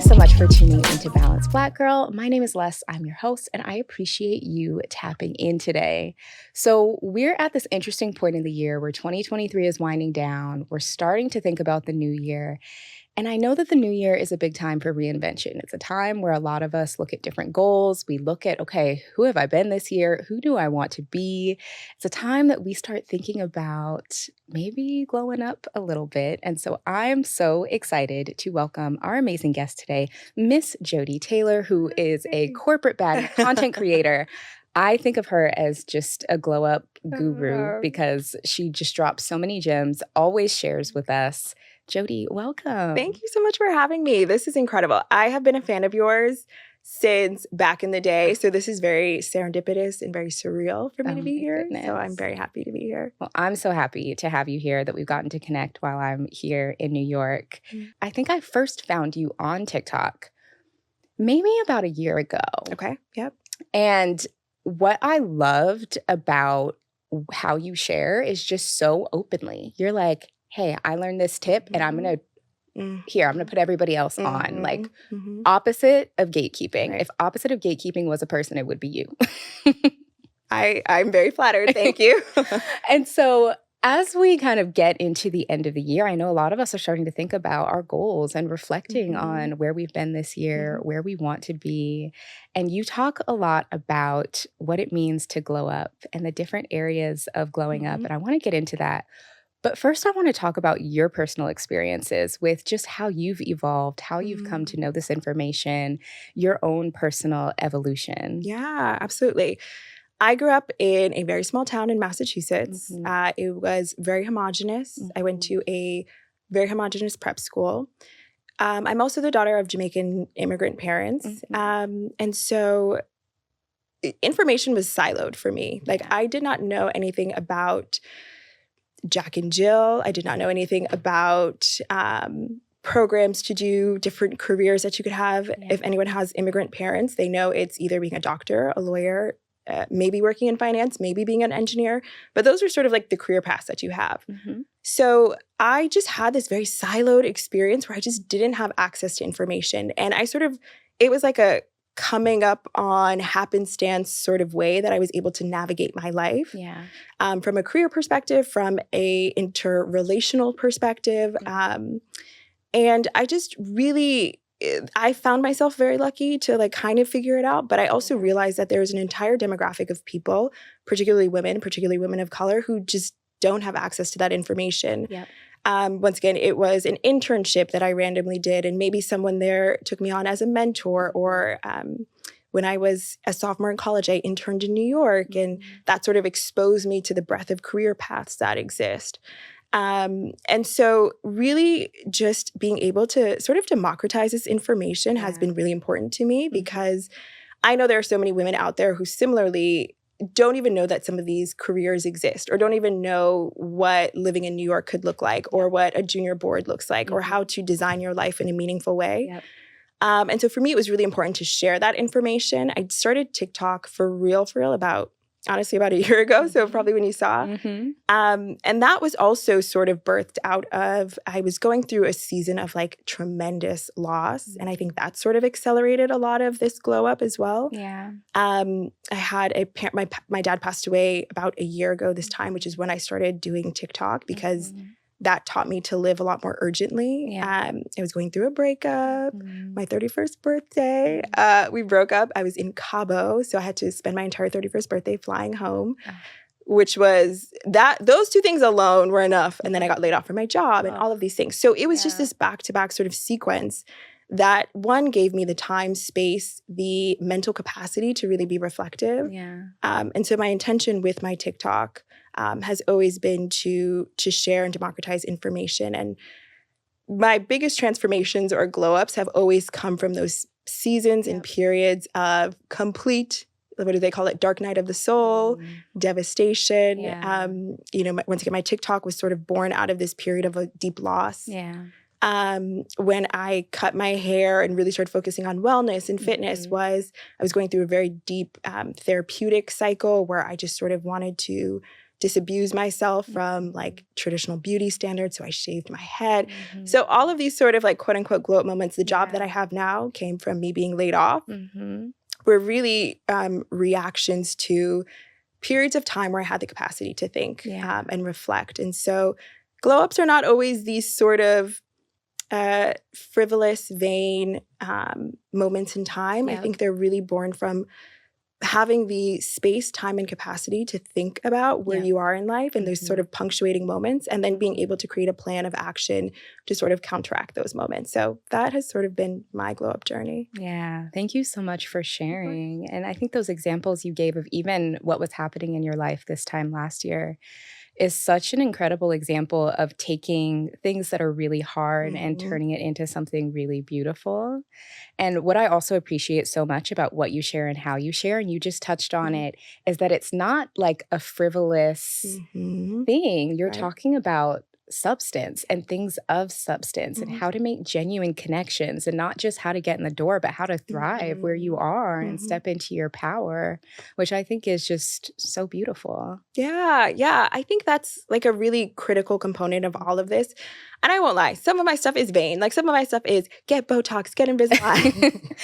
so much for tuning into Balanced Black Girl. My name is Les. I'm your host, and I appreciate you tapping in today. So we're at this interesting point in the year where 2023 is winding down. We're starting to think about the new year. And I know that the new year is a big time for reinvention. It's a time where a lot of us look at different goals. We look at, okay, who have I been this year? Who do I want to be? It's a time that we start thinking about maybe glowing up a little bit. And so I'm so excited to welcome our amazing guest today, Miss Jodie Taylor, who is a corporate baddie content creator. I think of her as just a glow up guru because she just drops so many gems, always shares with us. Jodie, welcome. Thank you so much for having me. This is incredible. I have been a fan of yours since back in the day. So this is very serendipitous and very surreal for me to be here. Goodness. So I'm very happy to be here. Well, I'm so happy to have you here, that we've gotten to connect while I'm here in New York. I think I first found you on TikTok maybe about a year ago. Okay. Yep. And what I loved about how you share is just so openly. You're like, hey, I learned this tip and I'm going to put everybody else on. Like opposite of gatekeeping. Right. If opposite of gatekeeping was a person, it would be you. I'm very flattered. Thank you. And so as we kind of get into the end of the year, I know a lot of us are starting to think about our goals and reflecting on where we've been this year, where we want to be. And you talk a lot about what it means to glow up and the different areas of glowing up. And I want to get into that. But first, I want to talk about your personal experiences with just how you've evolved, how you've come to know this information, your own personal evolution. Yeah, absolutely. I grew up in a very small town in Massachusetts. It was very homogenous. I went to a very homogenous prep school. I'm also the daughter of Jamaican immigrant parents. And so information was siloed for me. Like I did not know anything about Jack and Jill. I did not know anything about programs to do, different careers that you could have. If anyone has immigrant parents, they know it's either being a doctor, a lawyer, maybe working in finance, maybe being an engineer. But those are sort of like the career paths that you have. So I just had this very siloed experience where I just didn't have access to information. And it was like a coming up on happenstance sort of way that I was able to navigate my life. From a career perspective, from a interrelational perspective. And I just really, I found myself very lucky to like kind of figure it out. But I also realized that there's an entire demographic of people, particularly women of color, who just don't have access to that information. Once again, it was an internship that I randomly did, and maybe someone there took me on as a mentor, or when I was a sophomore in college, I interned in New York, and that sort of exposed me to the breadth of career paths that exist. And so really just being able to sort of democratize this information has been really important to me, because I know there are so many women out there who similarly don't even know that some of these careers exist, or don't even know what living in New York could look like, or what a junior board looks like, or how to design your life in a meaningful way. And so for me, it was really important to share that information. I started TikTok for real honestly about a year ago, so probably when you saw. And that was also sort of birthed out of, I was going through a season of like tremendous loss. And I think that sort of accelerated a lot of this glow up as well. I had my dad passed away about a year ago this time, which is when I started doing TikTok, because that taught me to live a lot more urgently. I was going through a breakup, my 31st birthday. We broke up. I was in Cabo, so I had to spend my entire 31st birthday flying home, which was those two things alone were enough. And then I got laid off from my job and all of these things. So it was just this back-to-back sort of sequence that, one, gave me the time, space, the mental capacity to really be reflective. And so my intention with my TikTok has always been to share and democratize information. And my biggest transformations or glow-ups have always come from those seasons and periods of complete, what do they call it, dark night of the soul, devastation. Once again, my TikTok was sort of born out of this period of a deep loss. When I cut my hair and really started focusing on wellness and fitness, I was going through a very deep therapeutic cycle where I just sort of wanted to disabuse myself from like traditional beauty standards. So I shaved my head. So all of these sort of like quote unquote glow up moments, the job that I have now came from me being laid off. Were really reactions to periods of time where I had the capacity to think and reflect. And so glow ups are not always these sort of frivolous, vain moments in time. I think they're really born from having the space, time, and capacity to think about where you are in life and those sort of punctuating moments, and then being able to create a plan of action to sort of counteract those moments. So that has sort of been my glow up journey. Yeah. Thank you so much for sharing. And I think those examples you gave of even what was happening in your life this time last year is such an incredible example of taking things that are really hard and turning it into something really beautiful. And what I also appreciate so much about what you share and how you share, and you just touched on it, is that it's not like a frivolous thing. You're talking about substance and things of substance and how to make genuine connections, and not just how to get in the door, but how to thrive where you are and step into your power, which I think is just so beautiful. Yeah. I think that's like a really critical component of all of this. And I won't lie, some of my stuff is vain. Like some of my stuff is get Botox, get Invisalign.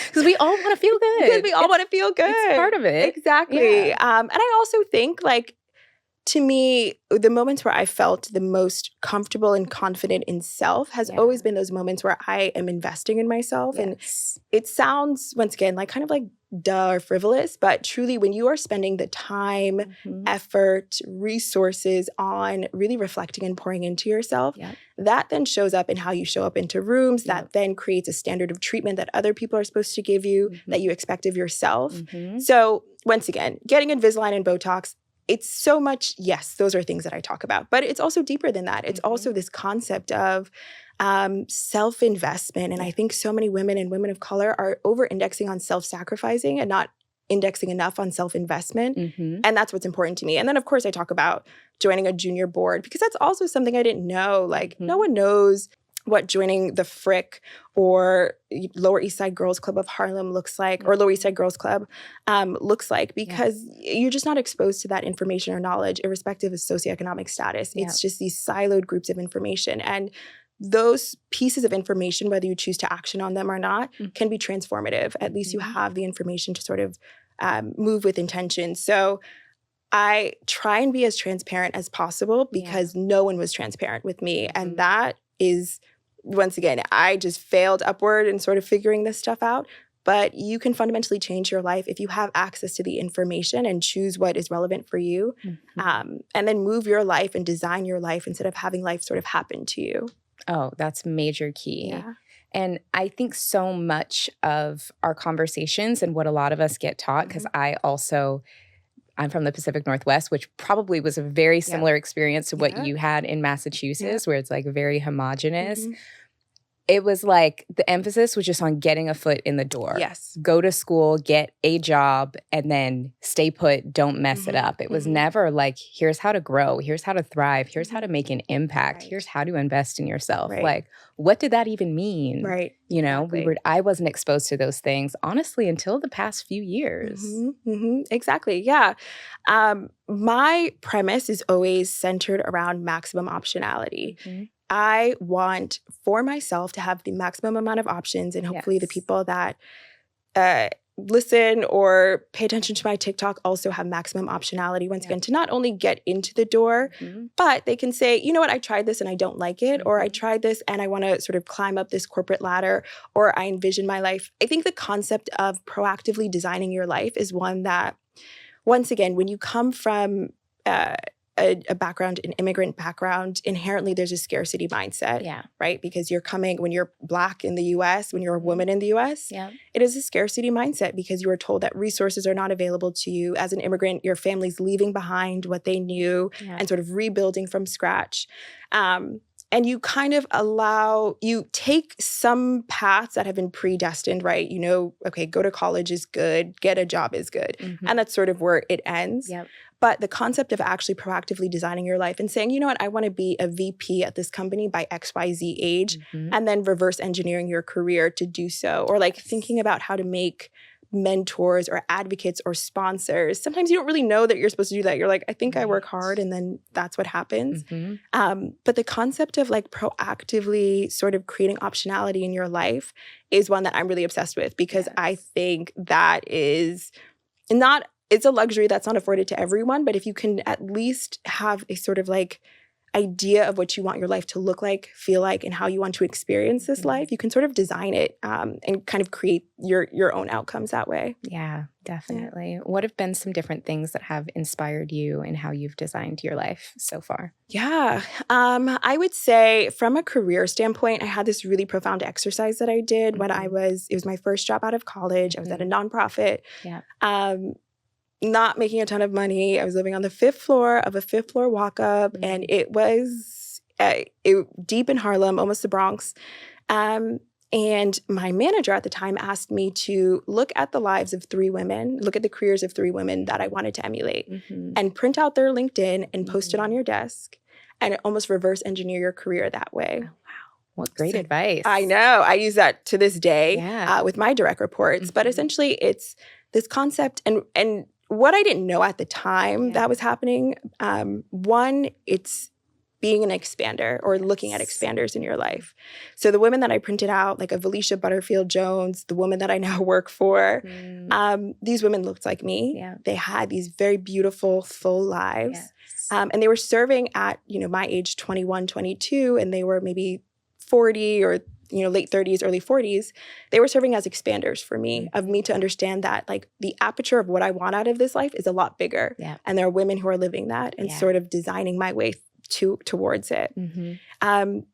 Because we all want to feel good. Because we all want to feel good. It's part of it. Exactly. Yeah. And I also think like, to me, the moments where I felt the most comfortable and confident in self has always been those moments where I am investing in myself. And it sounds, once again, like kind of like duh or frivolous, but truly when you are spending the time, effort, resources on really reflecting and pouring into yourself, that then shows up in how you show up into rooms, that then creates a standard of treatment that other people are supposed to give you, that you expect of yourself. So once again, getting Invisalign and Botox, it's so much, yes, those are things that I talk about, but it's also deeper than that. It's also this concept of self-investment. And I think so many women and women of color are over-indexing on self-sacrificing and not indexing enough on self-investment. And that's what's important to me. And then, of course, I talk about joining a junior board because that's also something I didn't know. Like, no one knows what joining the Frick or Lower East Side Girls Club of Harlem looks like, or Lower East Side Girls Club looks like, because you're just not exposed to that information or knowledge, irrespective of socioeconomic status. It's just these siloed groups of information. And those pieces of information, whether you choose to action on them or not, can be transformative. At least you have the information to sort of move with intention. So I try and be as transparent as possible because no one was transparent with me. And that is, once again, I just failed upward in sort of figuring this stuff out. But you can fundamentally change your life if you have access to the information and choose what is relevant for you, and then move your life and design your life instead of having life sort of happen to you. Oh, that's major key. And I think so much of our conversations and what a lot of us get taught, because I'm from the Pacific Northwest, which probably was a very similar experience to what you had in Massachusetts, where it's like very homogenous. It was like the emphasis was just on getting a foot in the door. Go to school, get a job, and then stay put, don't mess it up. It was never like, here's how to grow, here's how to thrive, here's how to make an impact, here's how to invest in yourself. Like, what did that even mean? You know, I wasn't exposed to those things, honestly, until the past few years. Exactly. My premise is always centered around maximum optionality. I want for myself to have the maximum amount of options, and hopefully the people that listen or pay attention to my TikTok also have maximum optionality, once again, to not only get into the door, but they can say, you know what, I tried this and I don't like it, or I tried this and I want to sort of climb up this corporate ladder, or I envision my life. I think the concept of proactively designing your life is one that, once again, when you come from a background, an immigrant background, inherently there's a scarcity mindset, right? Because you're coming, when you're Black in the US, when you're a woman in the US, it is a scarcity mindset because you are told that resources are not available to you. As an immigrant, your family's leaving behind what they knew and sort of rebuilding from scratch. And you kind of you take some paths that have been predestined, right? You know, okay, go to college is good, get a job is good. And that's sort of where it ends. But the concept of actually proactively designing your life and saying, you know what, I want to be a VP at this company by XYZ age, and then reverse engineering your career to do so. Or like thinking about how to make mentors or advocates or sponsors, sometimes you don't really know that you're supposed to do that. You're like, I think I work hard, and then that's what happens. But the concept of like proactively sort of creating optionality in your life is one that I'm really obsessed with, because I think that is not, it's a luxury that's not afforded to everyone, but if you can at least have a sort of like idea of what you want your life to look like, feel like, and how you want to experience this life, you can sort of design it and kind of create your own outcomes that way. Yeah, definitely. Yeah. What have been some different things that have inspired you and how you've designed your life so far? Yeah, I would say from a career standpoint, I had this really profound exercise that I did when it was my first job out of college. I was at a nonprofit. Yeah. Not making a ton of money. I was living on the 5th floor of a 5th floor walk-up, and it was deep in Harlem, almost the Bronx. And my manager at the time asked me to look at the lives of 3 women, look at the careers of 3 women that I wanted to emulate, and print out their LinkedIn and post it on your desk, and almost reverse engineer your career that way. Oh, wow. What great advice. I know. I use that to this day with my direct reports. But essentially, it's this concept, and what I didn't know at the time that was happening, one, it's being an expander or looking at expanders in your life. So the women that I printed out, like a Valicia Butterfield-Jones, the woman that I now work for, these women looked like me. Yeah. They had these very beautiful, full lives. Yes. And they were serving at, my age, 21, 22, and they were maybe 40 or late 30s, early 40s, they were serving as expanders for me, of me to understand that like the aperture of what I want out of this life is a lot bigger. Yeah. And there are women who are living that and sort of designing my way towards it.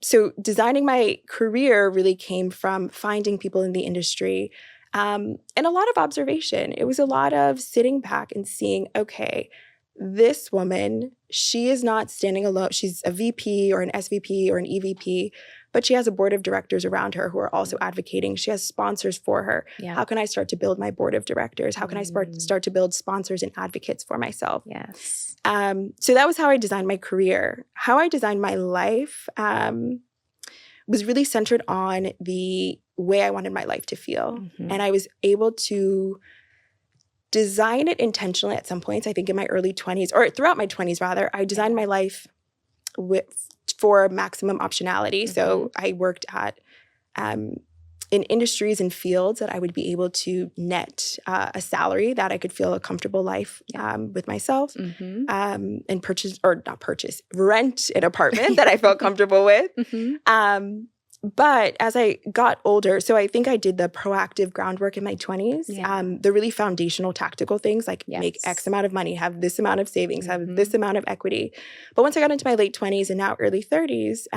So designing my career really came from finding people in the industry and a lot of observation. It was a lot of sitting back and seeing, okay, this woman, she is not standing alone. She's a VP or an SVP or an EVP, but she has a board of directors around her who are also advocating. She has sponsors for her. Yeah. How can I start to build my board of directors? How can I start to build sponsors and advocates for myself? Yes. So that was how I designed my career. How I designed my life was really centered on the way I wanted my life to feel. And I was able to design it intentionally at some points. I think in my early 20s, or throughout my 20s rather, I designed my life for maximum optionality. So I worked at in industries and fields that I would be able to net a salary that I could feel a comfortable life with myself, and rent an apartment that I felt comfortable with. But as I got older, so I think I did the proactive groundwork in my 20s, the really foundational tactical things like make X amount of money, have this amount of savings, have this amount of equity. But once I got into my late 20s and now early 30s,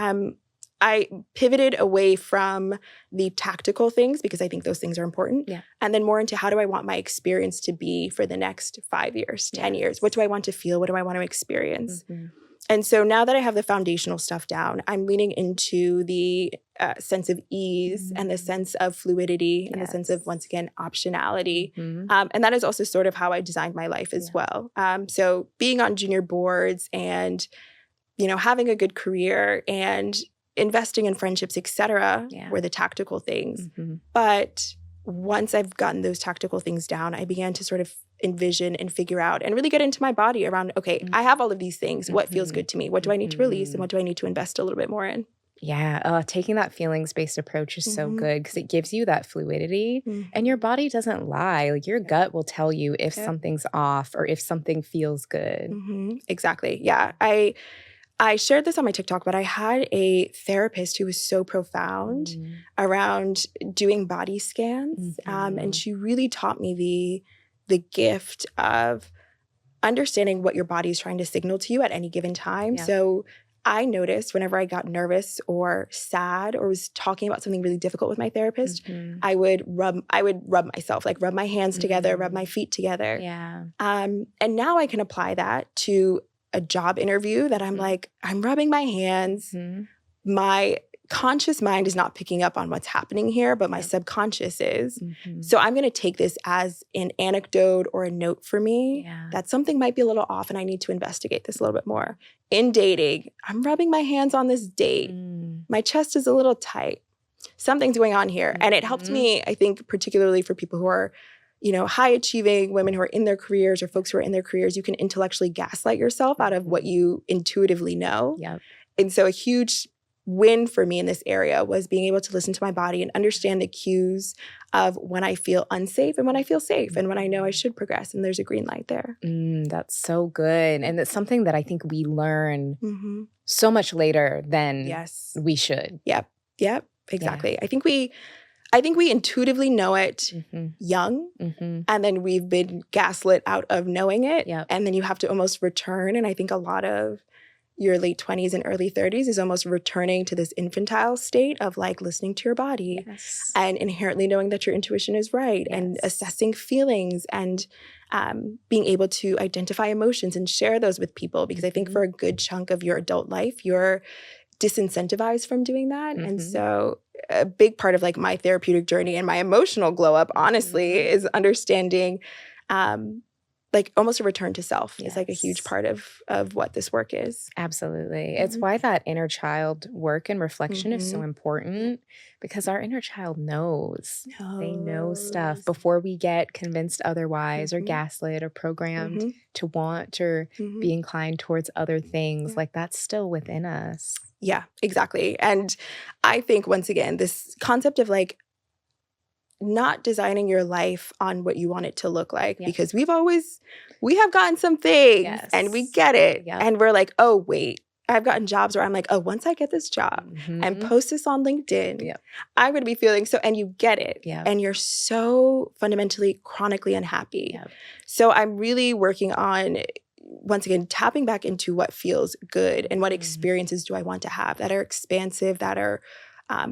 I pivoted away from the tactical things because I think those things are important. And then more into how do I want my experience to be for the next 5 years, 10 years? What do I want to feel? What do I want to experience? And so now that I have the foundational stuff down, I'm leaning into the sense of ease and the sense of fluidity and the sense of, once again, optionality. And that is also sort of how I designed my life as well. So being on junior boards and, having a good career and investing in friendships, et cetera, were the tactical things. But once I've gotten those tactical things down, I began to sort of envision and figure out and really get into my body around, okay, I have all of these things. What feels good to me? What do I need to release? And what do I need to invest a little bit more in? Yeah, taking that feelings-based approach is so good because it gives you that fluidity and your body doesn't lie. Like your gut will tell you if something's off or if something feels good. Exactly. Yeah. I shared this on my TikTok, but I had a therapist who was so profound around doing body scans. And she really taught me the gift of understanding what your body is trying to signal to you at any given time. So I noticed whenever I got nervous or sad or was talking about something really difficult with my therapist, I would rub myself, like rub my hands together, rub my feet together. And now I can apply that to a job interview that I'm like, I'm rubbing my hands. My conscious mind is not picking up on what's happening here, but my subconscious is. So I'm going to take this as an anecdote or a note for me that something might be a little off and I need to investigate this a little bit more. In dating, I'm rubbing my hands on this date. My chest is a little tight. Something's going on here. And it helped me, I think, particularly for people who are high achieving women who are in their careers or folks who are in their careers, you can intellectually gaslight yourself out of what you intuitively know. Yep. And so a huge win for me in this area was being able to listen to my body and understand the cues of when I feel unsafe and when I feel safe and when I know I should progress and there's a green light there. That's so good. And it's something that I think we learn so much later than we should. Yep, exactly. Yeah. I think we intuitively know it young, and then we've been gaslit out of knowing it, and then you have to almost return. And I think a lot of your late 20s and early 30s is almost returning to this infantile state of like listening to your body and inherently knowing that your intuition is right and assessing feelings and being able to identify emotions and share those with people. Because I think for a good chunk of your adult life, you're disincentivized from doing that. And so a big part of like my therapeutic journey and my emotional glow up, honestly, is understanding like almost a return to self is like a huge part of what this work is. Absolutely. It's why that inner child work and reflection is so important, because our inner child knows. They know stuff before we get convinced otherwise or gaslit or programmed to want or be inclined towards other things. Like that's still within us. Yeah, exactly. And I think once again, this concept of like not designing your life on what you want it to look like, because we have gotten some things and we get it. And we're like, oh, wait, I've gotten jobs where I'm like, oh, once I get this job and post this on LinkedIn, I'm going to be feeling so, and you get it. And you're so fundamentally, chronically unhappy. So I'm really working on, once again, tapping back into what feels good and what experiences do I want to have that are expansive, that are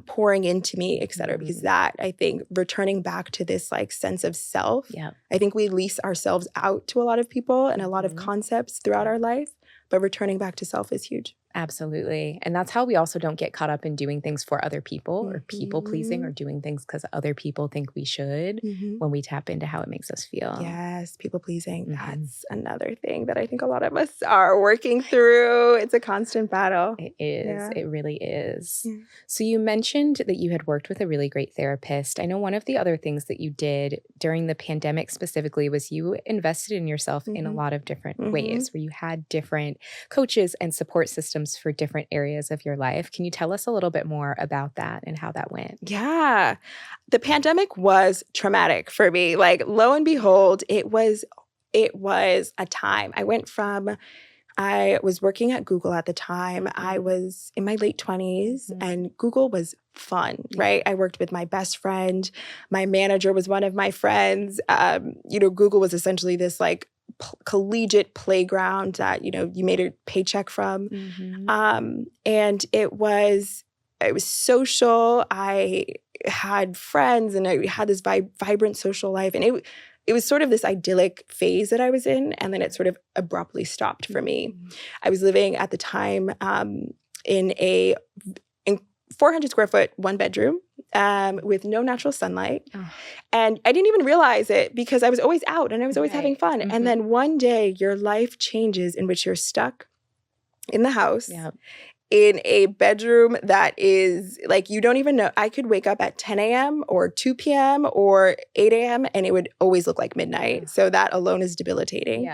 pouring into me, et cetera, because that, I think, returning back to this like sense of self, I think we lease ourselves out to a lot of people and a lot of concepts throughout our life, but returning back to self is huge. Absolutely. And that's how we also don't get caught up in doing things for other people or people pleasing or doing things because other people think we should when we tap into how it makes us feel. Yes, people pleasing. That's another thing that I think a lot of us are working through. It's a constant battle. It is. Yeah. It really is. Yeah. So you mentioned that you had worked with a really great therapist. I know one of the other things that you did during the pandemic specifically was you invested in yourself in a lot of different ways, where you had different coaches and support systems for different areas of your life. Can you tell us a little bit more about that and how that went? Yeah. The pandemic was traumatic for me. Like, lo and behold, it was a time. I was working at Google at the time. I was in my late 20s and Google was fun, right? I worked with my best friend. My manager was one of my friends. Google was essentially this like collegiate playground that, you made a paycheck from. And it was social. I had friends and I had this vibrant social life. And it was sort of this idyllic phase that I was in. And then it sort of abruptly stopped for me. I was living at the time in 400 square foot, one bedroom with no natural sunlight. And I didn't even realize it because I was always out and I was always having fun. And then one day your life changes in which you're stuck in the house in a bedroom that is like, you don't even know. I could wake up at 10 a.m. or 2 p.m. or 8 a.m. and it would always look like midnight. So that alone is debilitating.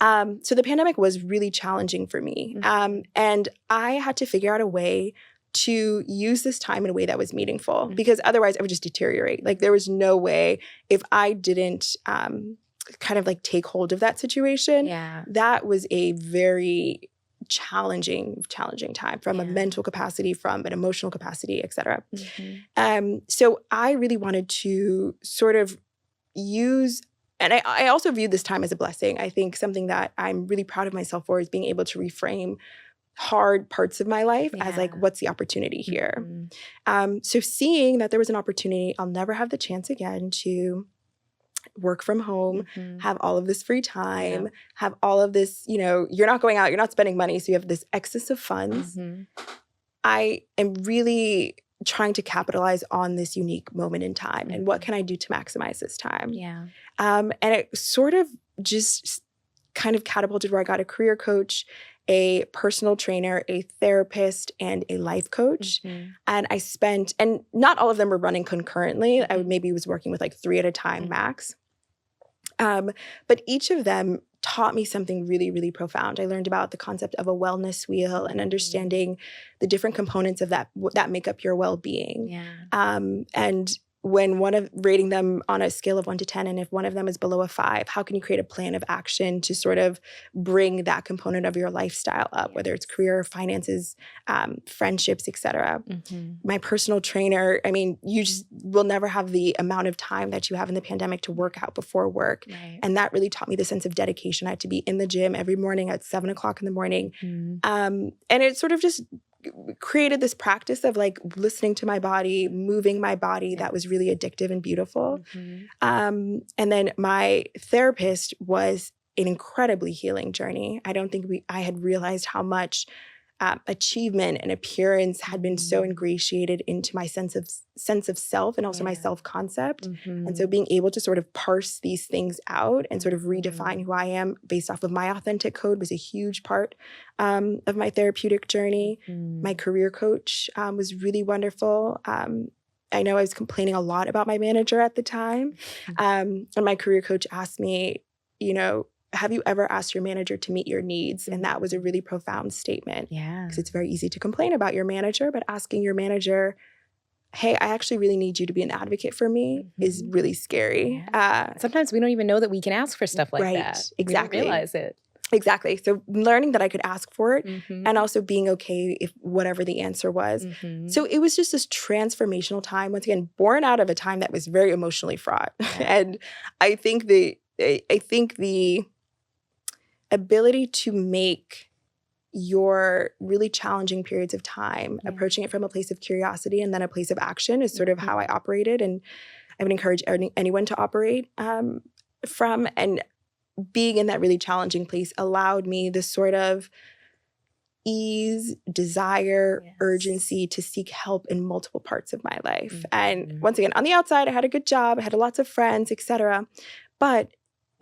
So the pandemic was really challenging for me. And I had to figure out a way to use this time in a way that was meaningful, because otherwise I would just deteriorate. Like, there was no way, if I didn't kind of like take hold of that situation, that was a very challenging time from a mental capacity, from an emotional capacity, et cetera. So I really wanted to sort of use, and I also viewed this time as a blessing. I think something that I'm really proud of myself for is being able to reframe hard parts of my life as like, what's the opportunity here? So seeing that there was an opportunity, I'll never have the chance again to work from home, have all of this free time, have all of this, you're not going out, you're not spending money, so you have this excess of funds. I am really trying to capitalize on this unique moment in time. And what can I do to maximize this time? And it sort of just kind of catapulted where I got a career coach, a personal trainer, a therapist, and a life coach. And and not all of them were running concurrently. I maybe was working with like 3 at a time max. But each of them taught me something really, really profound. I learned about the concept of a wellness wheel and understanding the different components of that make up your well-being. And when rating them on a scale of 1 to 10, and if one of them is below a 5, how can you create a plan of action to sort of bring that component of your lifestyle up, whether it's career, finances, friendships, etc. My personal trainer, I mean, you just will never have the amount of time that you have in the pandemic to work out before work. And that really taught me the sense of dedication. I had to be in the gym every morning at 7 o'clock in the morning. And it sort of just created this practice of like listening to my body, moving my body that was really addictive and beautiful. And then my therapist was an incredibly healing journey. I don't think I had realized how much achievement and appearance had been so ingratiated into my sense of self and also my self-concept. And so being able to sort of parse these things out and sort of redefine who I am based off of my authentic code was a huge part of my therapeutic journey. My career coach was really wonderful. I know I was complaining a lot about my manager at the time. And my career coach asked me, you know, have you ever asked your manager to meet your needs? And that was a really profound statement. Because it's very easy to complain about your manager, but asking your manager, hey, I actually really need you to be an advocate for me is really scary. Sometimes we don't even know that we can ask for stuff like that. Exactly. We don't realize it. Exactly. So learning that I could ask for it and also being okay if whatever the answer was. So it was just this transformational time, once again, born out of a time that was very emotionally fraught. And I think the ability to make your really challenging periods of time, approaching it from a place of curiosity and then a place of action is sort of how I operated. And I would encourage anyone to operate from. And being in that really challenging place allowed me this sort of ease, desire, urgency to seek help in multiple parts of my life. And once again, on the outside, I had a good job, I had lots of friends, etc. But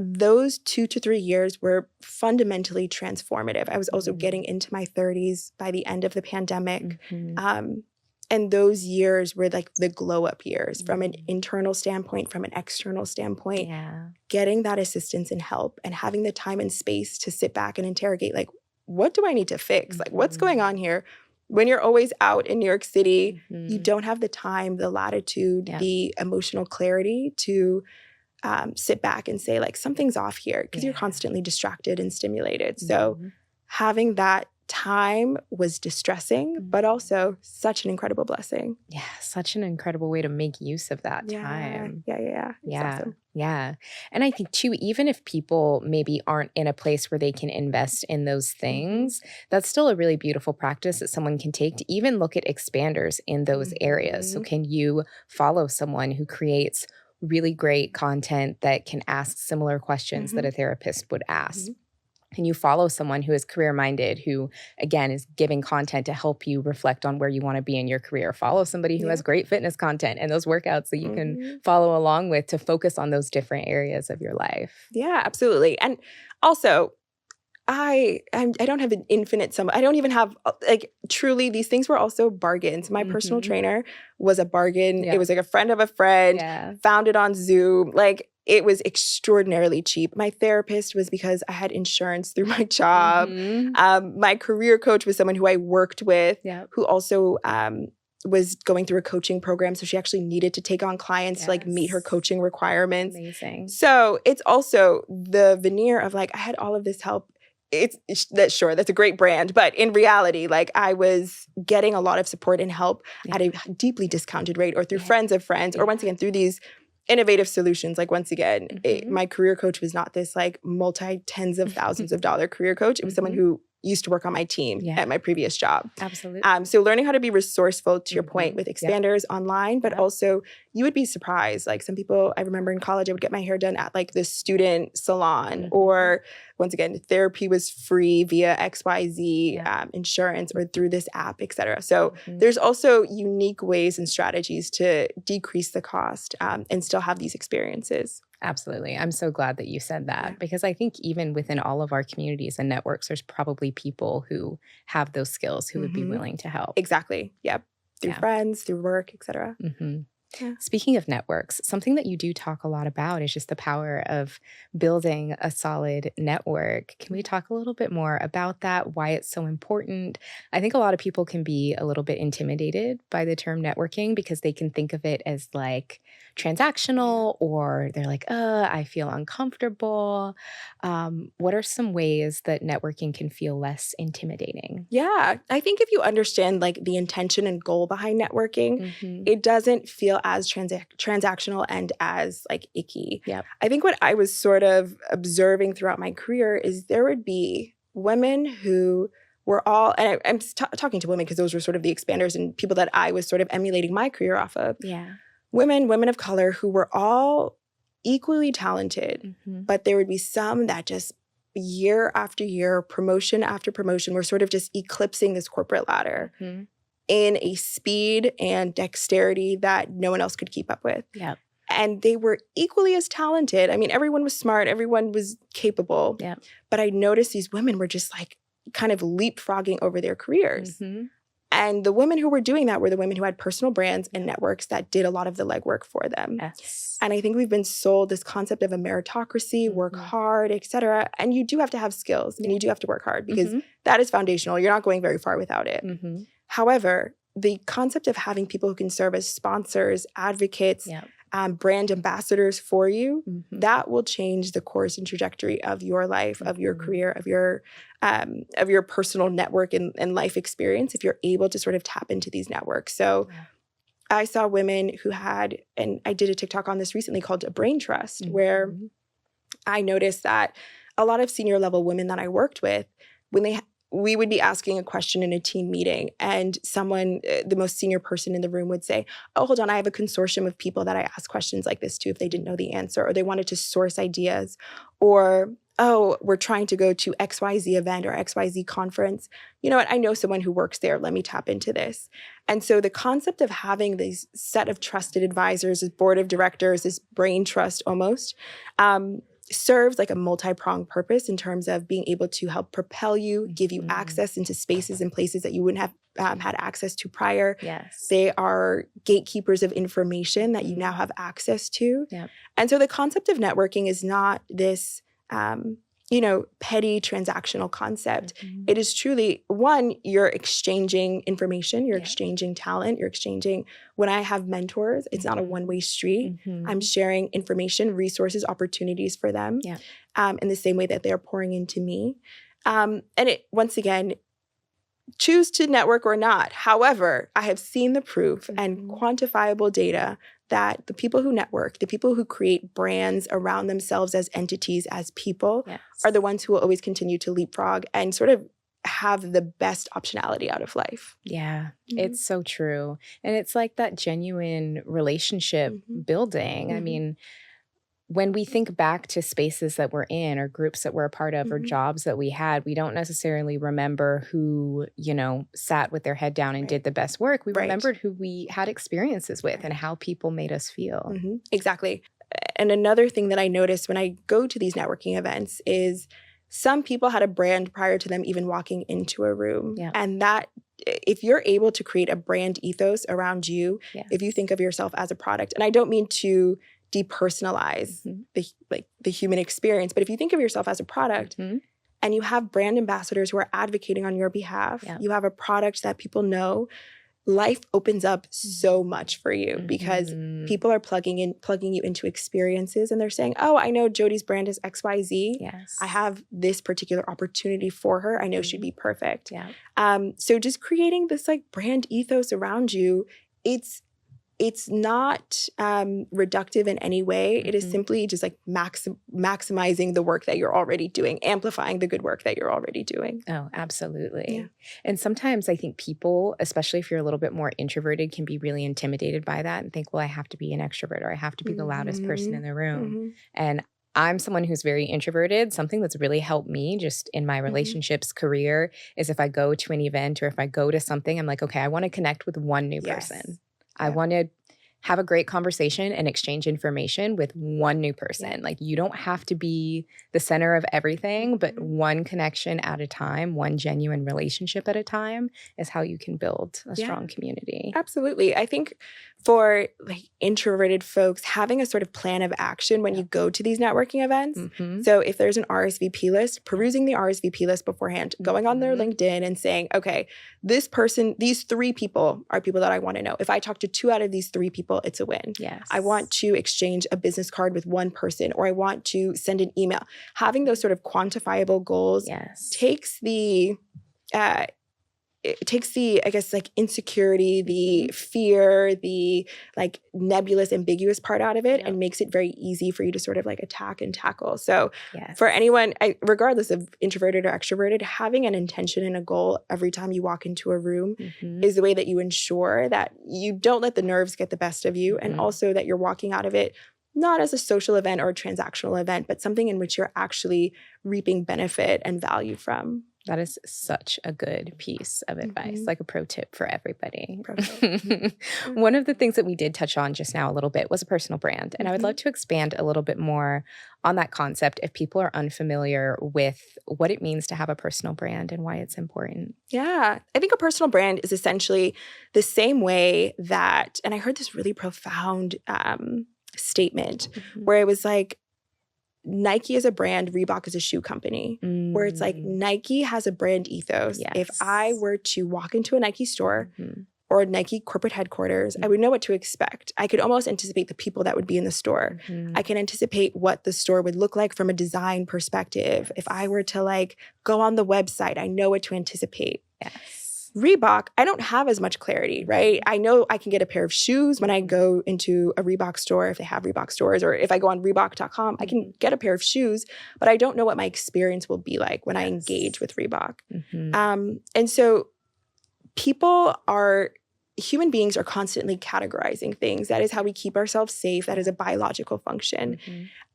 those 2 to 3 years were fundamentally transformative. I was also getting into my 30s by the end of the pandemic. And those years were like the glow up years from an internal standpoint, from an external standpoint. Getting that assistance and help and having the time and space to sit back and interrogate, like, what do I need to fix? Like, what's going on here? When you're always out in New York City, you don't have the time, the latitude, the emotional clarity to sit back and say, like, something's off here because you're constantly distracted and stimulated. So having that time was distressing, but also such an incredible blessing. Yeah, such an incredible way to make use of that time. Awesome. Yeah. And I think too, even if people maybe aren't in a place where they can invest in those things, that's still a really beautiful practice that someone can take to even look at expanders in those areas. So can you follow someone who creates really great content that can ask similar questions that a therapist would ask? And you follow someone who is career-minded, who, again, is giving content to help you reflect on where you want to be in your career. Follow somebody who has great fitness content and those workouts that you can follow along with to focus on those different areas of your life. Yeah, absolutely. And also, I don't have an infinite sum. I don't even have, like, truly, these things were also bargains. My personal trainer was a bargain. It was like a friend of a friend, found it on Zoom. Like, it was extraordinarily cheap. My therapist was because I had insurance through my job. My career coach was someone who I worked with, who also was going through a coaching program. So she actually needed to take on clients to like meet her coaching requirements. Amazing. So it's also the veneer of like, I had all of this help. That's a great brand. But in reality, like, I was getting a lot of support and help at a deeply discounted rate, or through friends of friends, or once again, through these innovative solutions. Like, once again, my career coach was not this like multi-tens of thousands of dollar career coach. It was someone who used to work on my team at my previous job. Absolutely. So learning how to be resourceful, to your point, with expanders online, but also you would be surprised. Like, some people, I remember in college, I would get my hair done at like the student salon, or once again, therapy was free via XYZ insurance or through this app, etc. So there's also unique ways and strategies to decrease the cost and still have these experiences. Absolutely. I'm so glad that you said that, because I think even within all of our communities and networks, there's probably people who have those skills who would be willing to help. Exactly. Yep. Through friends, through work, etc. Yeah. Speaking of networks, something that you do talk a lot about is just the power of building a solid network. Can we talk a little bit more about that, why it's so important? I think a lot of people can be a little bit intimidated by the term networking because they can think of it as like transactional, or they're like, I feel uncomfortable. What are some ways that networking can feel less intimidating? Yeah, I think if you understand like the intention and goal behind networking, Mm-hmm. it doesn't feel as transactional and as like icky. Yep. I think what I was sort of observing throughout my career is there would be women who were all, and I'm talking to women because those were sort of the expanders and people that I was sort of emulating my career off of. Yeah. Women of color who were all equally talented, Mm-hmm. but there would be some that just year after year, promotion after promotion, were sort of just eclipsing this corporate ladder Mm-hmm. in a speed and dexterity that no one else could keep up with. Yep. And they were equally as talented. I mean, everyone was smart, everyone was capable. Yep. But I noticed these women were just like kind of leapfrogging over their careers. Mm-hmm. And the women who were doing that were the women who had personal brands and networks that did a lot of the legwork for them. Yes. And I think we've been sold this concept of a meritocracy, work hard, et cetera. And you do have to have skills and you do have to work hard because that is foundational. You're not going very far without it. Mm-hmm. However, the concept of having people who can serve as sponsors, advocates, brand ambassadors for you, that will change the course and trajectory of your life, of your career, of your personal network and life experience if you're able to sort of tap into these networks. So I saw women who had, and I did a TikTok on this recently called a brain trust, where I noticed that a lot of senior level women that I worked with, when we would be asking a question in a team meeting and someone, the most senior person in the room would say, oh, hold on, I have a consortium of people that I ask questions like this to if they didn't know the answer, or they wanted to source ideas, or, oh, we're trying to go to XYZ event or XYZ conference. You know what? I know someone who works there. Let me tap into this. And so the concept of having this set of trusted advisors, this board of directors, this brain trust almost, serves like a multi-pronged purpose in terms of being able to help propel you, give you access into spaces and places that you wouldn't have had access to prior. Yes. They are gatekeepers of information that you now have access to. Yep. And so the concept of networking is not this, petty transactional concept. It is truly, one, you're exchanging information, you're exchanging talent, you're exchanging, when I have mentors, it's not a one-way street. I'm sharing information, resources, opportunities for them in the same way that they're pouring into me. And it, once again, choose to network or not. However, I have seen the proof and quantifiable data that the people who network, the people who create brands around themselves as entities, as people, are the ones who will always continue to leapfrog and sort of have the best optionality out of life. Yeah, it's so true. And it's like that genuine relationship building. I mean, when we think back to spaces that we're in or groups that we're a part of or jobs that we had, we don't necessarily remember who, sat with their head down and did the best work. We remembered who we had experiences with and how people made us feel. Exactly. And another thing that I noticed when I go to these networking events is some people had a brand prior to them even walking into a room. And that, if you're able to create a brand ethos around you, if you think of yourself as a product, and I don't mean to depersonalize the human experience, but if you think of yourself as a product and you have brand ambassadors who are advocating on your behalf, you have a product that people know, life opens up so much for you because people are plugging you into experiences and they're saying, oh, I know Jodie's brand is XYZ. I have this particular opportunity for her. I know she'd be perfect. So just creating this like brand ethos around you, it's not reductive in any way. It is simply just like maximizing the work that you're already doing, amplifying the good work that you're already doing. Oh, absolutely. And sometimes I think people, especially if you're a little bit more introverted, can be really intimidated by that and think, well, I have to be an extrovert or I have to be the loudest person in the room. And I'm someone who's very introverted. Something that's really helped me just in my relationships career is if I go to an event or if I go to something, I'm like, okay, I want to connect with one new person. I want to have a great conversation and exchange information with one new person. Yeah. Like, you don't have to be the center of everything, but one connection at a time, one genuine relationship at a time is how you can build a strong community. Absolutely. I think for like introverted folks, having a sort of plan of action when you go to these networking events. So if there's an RSVP list, perusing the RSVP list beforehand, going on their LinkedIn and saying, okay, this person, these 3 people are people that I want to know. If I talk to 2 out of these 3 people, it's a win. Yes. I want to exchange a business card with one person, or I want to send an email. Having those sort of quantifiable goals takes the I guess, like insecurity, the fear, the like nebulous, ambiguous part out of it, and makes it very easy for you to sort of like attack and tackle. So for anyone, regardless of introverted or extroverted, having an intention and a goal every time you walk into a room is the way that you ensure that you don't let the nerves get the best of you, and also that you're walking out of it not as a social event or a transactional event, but something in which you're actually reaping benefit and value from. That is such a good piece of advice, like a pro tip for everybody. One of the things that we did touch on just now a little bit was a personal brand. And I would love to expand a little bit more on that concept if people are unfamiliar with what it means to have a personal brand and why it's important. Yeah. I think a personal brand is essentially the same way that, and I heard this really profound statement where it was like, Nike is a brand, Reebok is a shoe company, where it's like Nike has a brand ethos. If I were to walk into a Nike store or a Nike corporate headquarters, I would know what to expect. I could almost anticipate the people that would be in the store. I can anticipate what the store would look like from a design perspective. If I were to like go on the website, I know what to anticipate. Reebok, I don't have as much clarity, right? I know I can get a pair of shoes when I go into a Reebok store, if they have Reebok stores, or if I go on Reebok.com, I can get a pair of shoes, but I don't know what my experience will be like when I engage with Reebok. And so human beings are constantly categorizing things. That is how we keep ourselves safe. That is a biological function.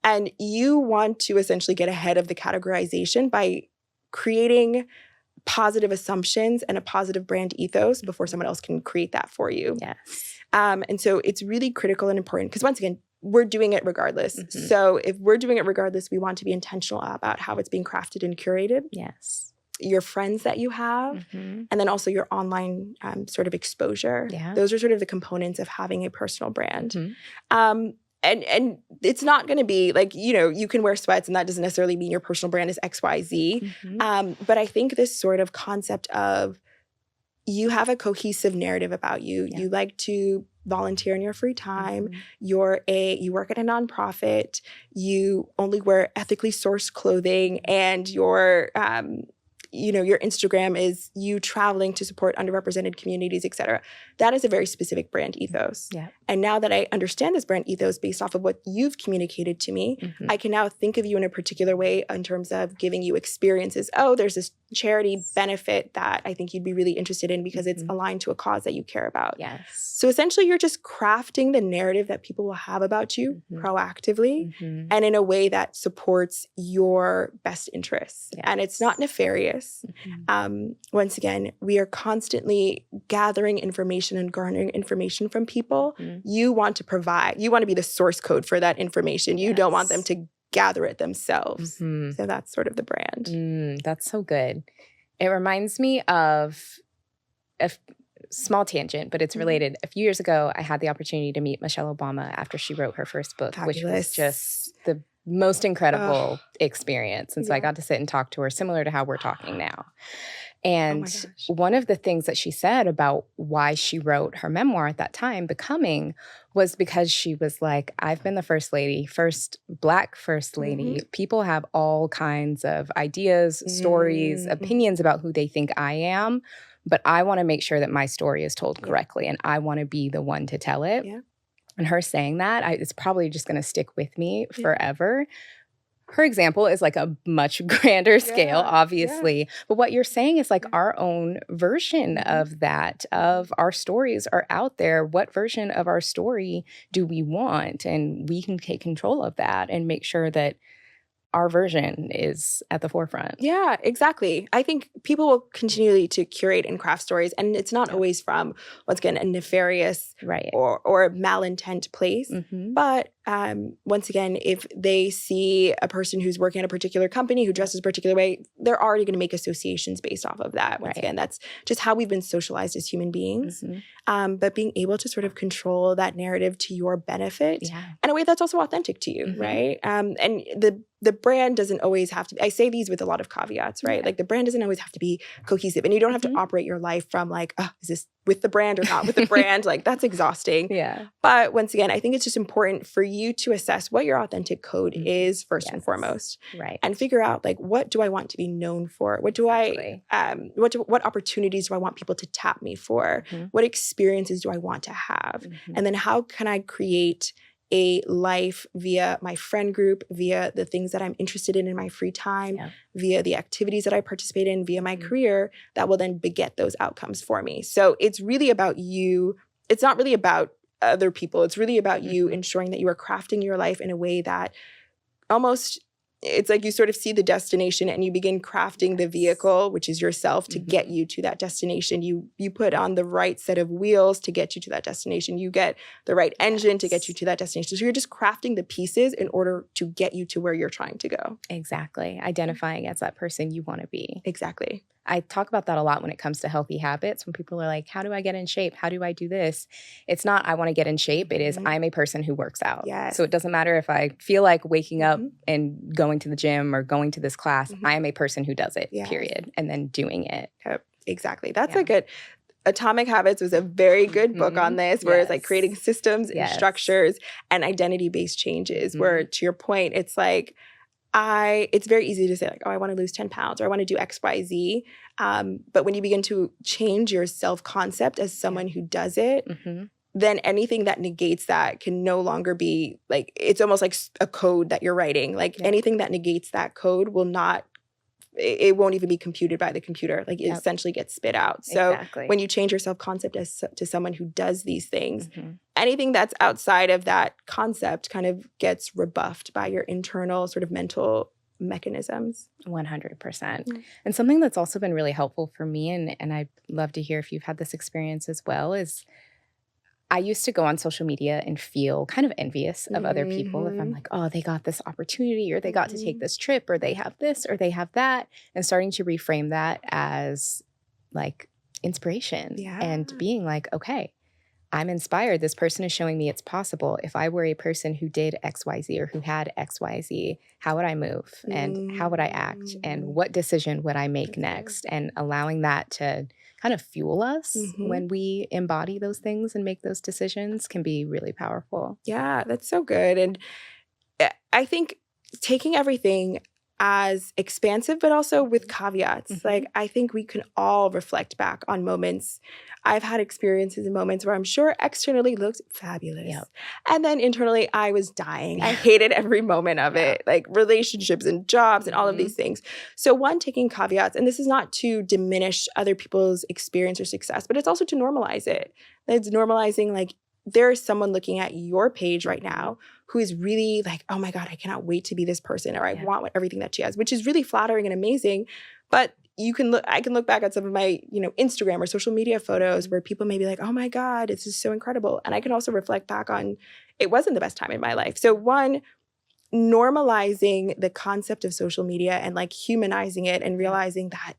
And you want to essentially get ahead of the categorization by creating positive assumptions and a positive brand ethos before someone else can create that for you. And so it's really critical and important because once again, we're doing it regardless. So if we're doing it regardless, we want to be intentional about how it's being crafted and curated. Your friends that you have, and then also your online sort of exposure. Those are sort of the components of having a personal brand. And it's not going to be like, you know, you can wear sweats and that doesn't necessarily mean your personal brand is XYZ. But I think this sort of concept of you have a cohesive narrative about you. You like to volunteer in your free time. You work at a nonprofit. You only wear ethically sourced clothing, and your Instagram is you traveling to support underrepresented communities, et cetera. That is a very specific brand ethos. And now that I understand this brand ethos based off of what you've communicated to me, I can now think of you in a particular way in terms of giving you experiences. Oh, there's this charity benefit that I think you'd be really interested in because it's aligned to a cause that you care about. So essentially, you're just crafting the narrative that people will have about you proactively and in a way that supports your best interests. And it's not nefarious. Once again, we are constantly gathering information and garnering information from people. You want to be the source code for that information. You don't want them to gather it themselves. So that's sort of the brand. That's so good. It reminds me of a small tangent, but it's related. A few years ago, I had the opportunity to meet Michelle Obama after she wrote her first book, which was just the most incredible experience. And so I got to sit and talk to her, similar to how we're talking now. And one of the things that she said about why she wrote her memoir at that time, Becoming, was because she was like, I've been the first Black first lady. People have all kinds of ideas, stories, opinions about who they think I am. But I want to make sure that my story is told correctly, and I want to be the one to tell it. And her saying that, it's probably just going to stick with me forever. Her example is like a much grander scale, obviously. But what you're saying is like our own version of that, of our stories are out there. What version of our story do we want? And we can take control of that and make sure that our version is at the forefront. Yeah, exactly. I think people will continually to curate and craft stories, and it's not always from, once again, a nefarious or malintent place. But once again, if they see a person who's working at a particular company who dresses a particular way, they're already going to make associations based off of that. Once again, that's just how we've been socialized as human beings. But being able to sort of control that narrative to your benefit in a way that's also authentic to you, right? And the brand doesn't always have to be, I say these with a lot of caveats, right? Like the brand doesn't always have to be cohesive, and you don't have to operate your life from like, oh, is this with the brand or not with the brand? Like that's exhausting. But once again, I think it's just important for you to assess what your authentic code is first and foremost, and figure out like, what do I want to be known for? What do I, what opportunities do I want people to tap me for? What experiences do I want to have? And then how can I create a life via my friend group, via the things that I'm interested in my free time, via the activities that I participate in, via my career, that will then beget those outcomes for me. So it's really about you. It's not really about other people. It's really about you ensuring that you are crafting your life in a way that almost, it's like you sort of see the destination and you begin crafting the vehicle, which is yourself, to get you to that destination. You put on the right set of wheels to get you to that destination. You get the right engine to get you to that destination. So you're just crafting the pieces in order to get you to where you're trying to go. Exactly. Identifying as that person you want to be. Exactly. I talk about that a lot when it comes to healthy habits. When people are like, how do I get in shape? How do I do this? It's not, I want to get in shape. It is, I'm a person who works out. So it doesn't matter if I feel like waking up and going to the gym or going to this class. I am a person who does it, period. And then doing it. Exactly. That's a good... Atomic Habits was a very good book on this, where it's like creating systems and structures and identity-based changes, where to your point, it's like, it's very easy to say like, oh, I want to lose 10 pounds or I want to do X, Y, Z. But when you begin to change your self-concept as someone who does it, then anything that negates that can no longer be like, it's almost like a code that you're writing. Like anything that negates that code will not, it won't even be computed by the computer. Like it essentially gets spit out. So when you change your self-concept to someone who does these things, anything that's outside of that concept kind of gets rebuffed by your internal sort of mental mechanisms. 100%. And something that's also been really helpful for me, and I'd love to hear if you've had this experience as well, is I used to go on social media and feel kind of envious of other people. If I'm like, oh, they got this opportunity, or they got to take this trip, or they have this, or they have that, and starting to reframe that as like inspiration and being like, okay, I'm inspired. This person is showing me it's possible. If I were a person who did XYZ or who had XYZ, how would I move and how would I act and what decision would I make next? And allowing that to kind of fuel us when we embody those things and make those decisions can be really powerful. Yeah, that's so good. And I think taking everything as expansive, but also with caveats. Like, I think we can all reflect back on moments. I've had experiences and moments where I'm sure externally looked fabulous. And then internally, I was dying. I hated every moment of it, like relationships and jobs and all of these things. So one, taking caveats, and this is not to diminish other people's experience or success, but it's also to normalize it. It's normalizing, like, there is someone looking at your page right now who is really like, oh my God, I cannot wait to be this person, or I want everything that she has, which is really flattering and amazing. But I can look back at some of my, Instagram or social media photos where people may be like, oh my God, this is so incredible. And I can also reflect back on, it wasn't the best time in my life. So one, normalizing the concept of social media and like humanizing it and realizing that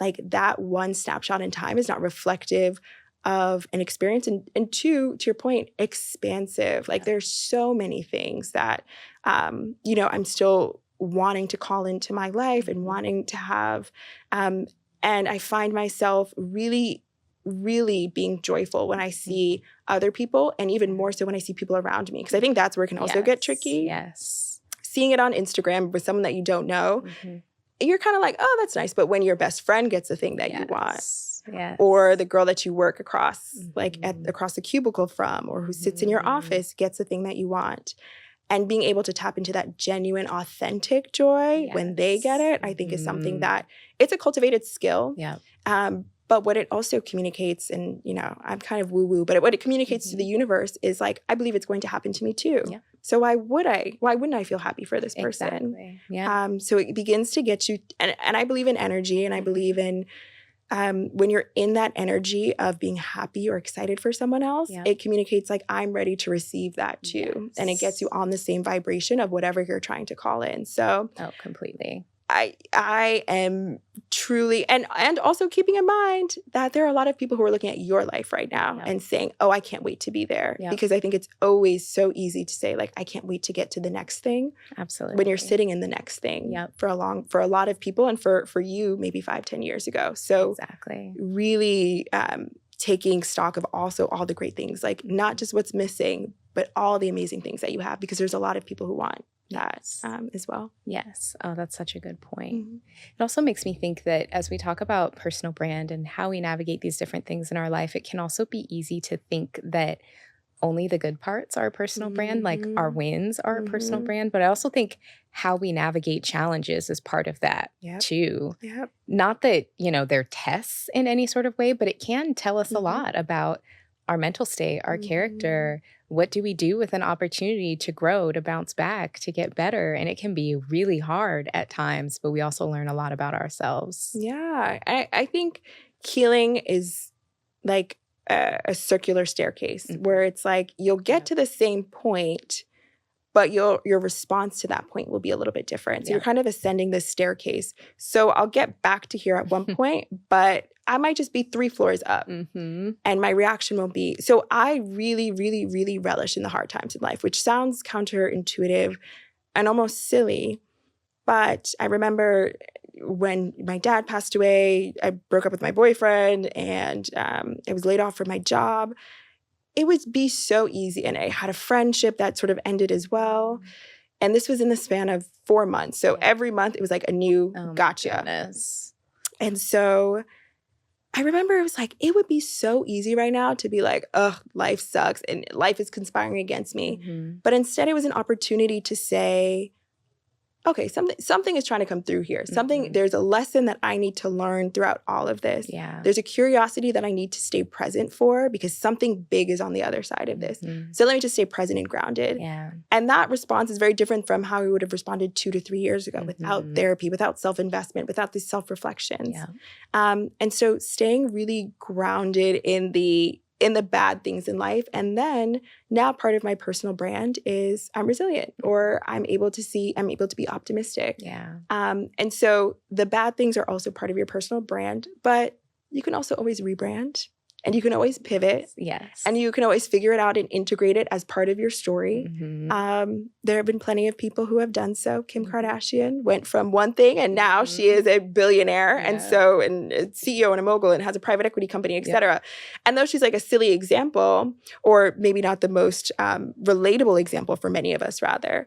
like that one snapshot in time is not reflective of an experience, and two, to your point, expansive. Like there's so many things that, I'm still wanting to call into my life and wanting to have, and I find myself really, really being joyful when I see other people, and even more so when I see people around me, because I think that's where it can also get tricky. Seeing it on Instagram with someone that you don't know, you're kind of like, oh, that's nice. But when your best friend gets the thing that you want, or the girl that you work across, like across the cubicle from, or who sits in your office gets the thing that you want, and being able to tap into that genuine, authentic joy when they get it, I think is something that it's a cultivated skill. But what it also communicates, and I'm kind of woo-woo, but what it communicates to the universe is like, I believe it's going to happen to me too. So why wouldn't I feel happy for this person? Exactly. Yeah. So it begins to get you, and I believe in energy, and I believe in when you're in that energy of being happy or excited for someone else, it communicates like, I'm ready to receive that too. Yes. And it gets you on the same vibration of whatever you're trying to call in. So completely. I am truly, and also keeping in mind that there are a lot of people who are looking at your life right now and saying, oh, I can't wait to be there. Because I think it's always so easy to say, like, I can't wait to get to the next thing. Absolutely. When you're sitting in the next thing for a lot of people, and for you, maybe 5-10 years ago. So exactly. Really taking stock of also all the great things, like not just what's missing, but all the amazing things that you have, because there's a lot of people who want that as well. Yes. Oh, that's such a good point. Mm-hmm. It also makes me think that as we talk about personal brand and how we navigate these different things in our life, it can also be easy to think that only the good parts are a personal brand, like our wins are a personal brand. But I also think how we navigate challenges is part of that too. Yep. Not that, they're tests in any sort of way, but it can tell us a lot about our mental state, our character. What do we do with an opportunity to grow, to bounce back, to get better? And it can be really hard at times, but we also learn a lot about ourselves. Yeah. I think healing is like a circular staircase where it's like you'll get to the same point, but your response to that point will be a little bit different. So you're kind of ascending this staircase. So I'll get back to here at one point, but I might just be 3 floors up and my reaction won't be. So I really, really, really relish in the hard times in life, which sounds counterintuitive and almost silly. But I remember when my dad passed away, I broke up with my boyfriend and I was laid off from my job. It would be so easy. And I had a friendship that sort of ended as well. And this was in the span of 4 months. So every month it was like a new gotcha. And so I remember it was like, it would be so easy right now to be like, ugh, life sucks and life is conspiring against me. But instead it was an opportunity to say, okay, something is trying to come through here. There's a lesson that I need to learn throughout all of this. Yeah. There's a curiosity that I need to stay present for because something big is on the other side of this. So let me just stay present and grounded. Yeah. And that response is very different from how we would have responded 2 to 3 years ago without therapy, without self-investment, without these self-reflections. Yeah. And so staying really grounded in the bad things in life. And then now part of my personal brand is I'm resilient, or I'm able to be optimistic. Yeah. And so the bad things are also part of your personal brand, but you can also always rebrand. And you can always pivot. Yes. And you can always figure it out and integrate it as part of your story. There have been plenty of people who have done so. Kim Kardashian went from one thing and now she is a billionaire and a CEO and a mogul and has a private equity company, et cetera. And though she's like a silly example, or maybe not the most relatable example for many of us rather,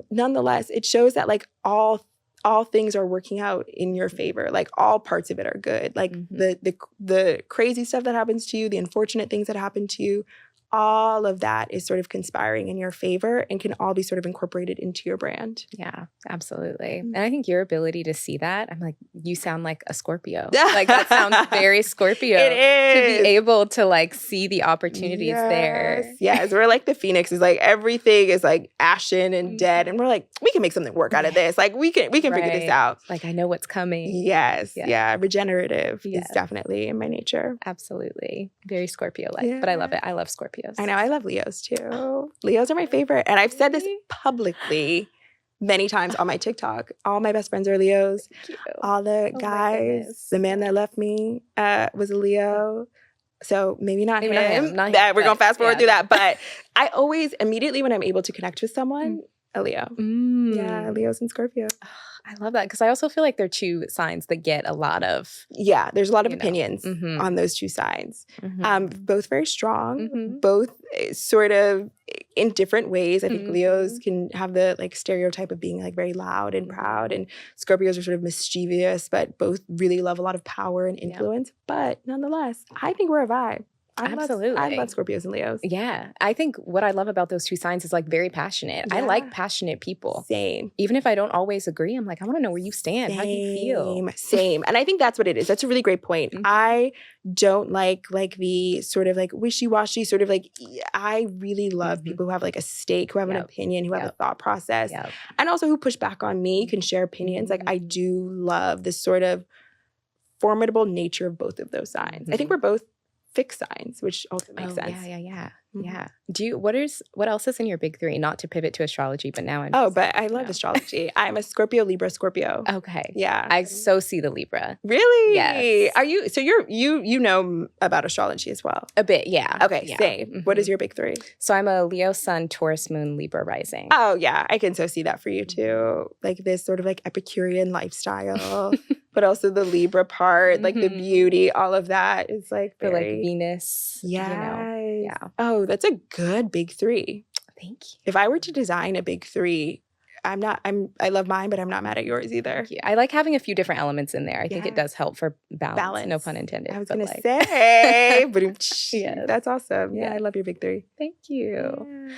nonetheless, it shows that like all things are working out in your favor. Like all parts of it are good. Like the crazy stuff that happens to you, the unfortunate things that happen to you, all of that is sort of conspiring in your favor and can all be sort of incorporated into your brand. Yeah, absolutely. And I think your ability to see that, I'm like, you sound like a Scorpio. Like that sounds very Scorpio. It is. To be able to like see the opportunities there. Yes, we're like the phoenix. Is like everything is like ashen and dead. And we're like, we can make something work out of this. Like we can figure this out. Like I know what's coming. Yes. Yeah. Regenerative is definitely in my nature. Absolutely. Very Scorpio-like. But I love it. I love Scorpio. I know. I love Leos too. Leos are my favorite. And I've said this publicly many times on my TikTok. All my best friends are Leos. All the guys, the man that left me was a Leo. So maybe not him. We're going to fast forward through that. But I always, immediately when I'm able to connect with someone, a Leo. Yeah, Leos and Scorpio. I love that because I also feel like they're 2 signs that get a lot of... Yeah, there's a lot of opinions on those 2 signs. Both very strong, both sort of in different ways. I think Leos can have the like stereotype of being like very loud and proud, and Scorpios are sort of mischievous, but both really love a lot of power and influence. But nonetheless, I think we're a vibe. I love Scorpios and Leos. Yeah. I think what I love about those two signs is like very passionate. I like passionate people. Same. Even if I don't always agree, I'm like, I want to know where you stand. How do you feel? Same. And I think that's what it is. That's a really great point. I don't like the sort of like wishy-washy sort of like, I really love people who have like a stake, who have an opinion, who have a thought process, and also who push back on me, can share opinions. Like I do love this sort of formidable nature of both of those signs. I think we're both fixed signs, which also makes sense. Yeah. What else is in your big three? Not to pivot to astrology, but now but I love astrology. I'm a Scorpio, Libra, Scorpio. Okay. Yeah. I so see the Libra. Really? Yes. Are you, so you know about astrology as well? A bit, yeah. Okay, same. What is your big three? So I'm a Leo sun, Taurus moon, Libra rising. Oh yeah, I can so see that for you too. Like this sort of like Epicurean lifestyle. But also the Libra part, like the beauty, all of that is like very... For like Venus. Yeah. Oh, that's a good big three. Thank you. If I were to design a big three, I love mine, but I'm not mad at yours either. Thank you. I like having a few different elements in there. I think it does help for balance. No pun intended. I was going to say, but that's awesome. Yeah, I love your big three. Thank you. Yeah.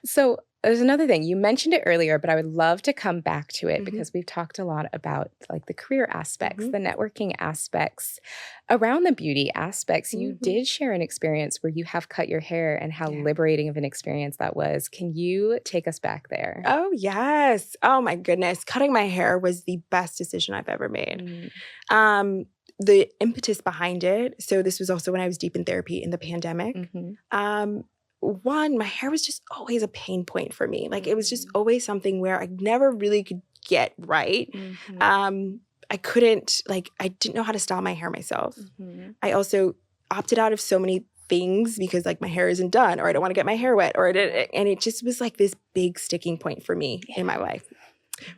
So there's another thing. You mentioned it earlier, but I would love to come back to it because we've talked a lot about like the career aspects, the networking aspects, around the beauty aspects. You did share an experience where you have cut your hair and how liberating of an experience that was. Can you take us back there? Oh, yes. Oh, my goodness. Cutting my hair was the best decision I've ever made. The impetus behind it. So this was also when I was deep in therapy in the pandemic. One, my hair was just always a pain point for me. Like it was just always something where I never really could get right. I couldn't, like, I didn't know how to style my hair myself. I also opted out of so many things because like my hair isn't done, or I don't want to get my hair wet, and it just was like this big sticking point for me in my life,